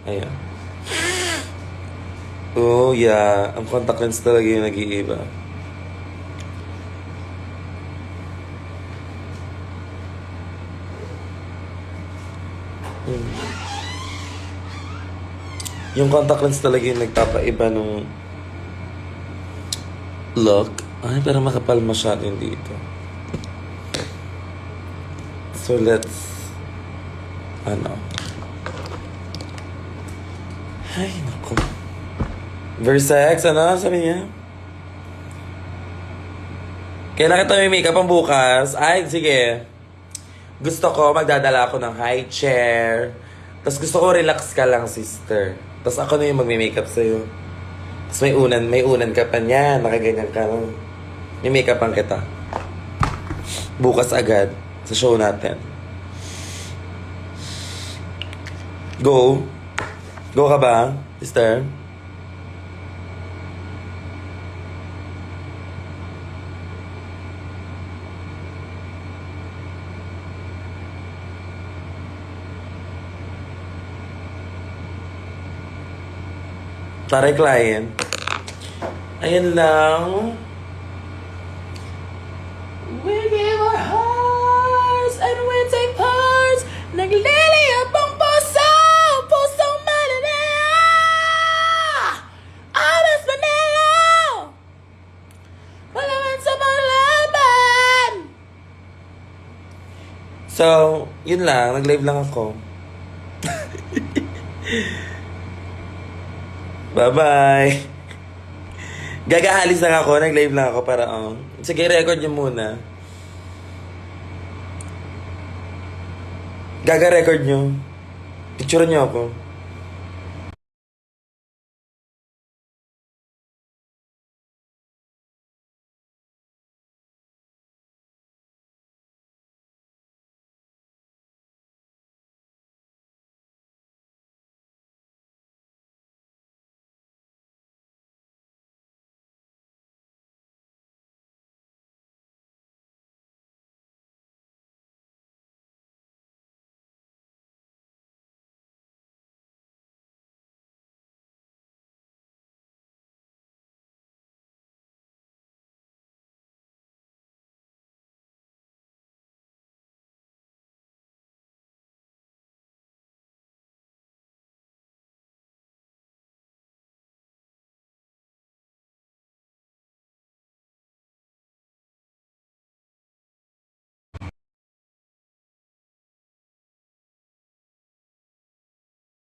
Ayan. Oh, yeah. Ang contact lens talaga yung nag-iiba. Yung contact lens talaga yung nagpapaiba nung look. Ay, pero makapal masyado yung dito. So, let's... Ano? Ay, naku. Versex, ano? Sabi niya? Kailan kita may makeup ang bukas? Ay, sige. Gusto ko, magdadala ako ng high chair. Tapos gusto ko relax ka lang, sister. Tapos ako na yung magme-makeup sa'yo. Tapos may unan ka pa niya. Nakaganyan ka lang. May makeup ang kita. Bukas agad. Sa show natin. Go. Go ka ba, sister? Taray client. Ayan lang. We give our hearts and we take parts. Nagliliyap ang puso, pusong malalaya. Aras Manila. Wala man sa paglaban. So, yun lang. Nag-live lang ako. Bye-bye. Gagaalis lang ako. Nag-live lang ako para, sige, record niyo muna. Gaga-record niyo. Picture niyo ako.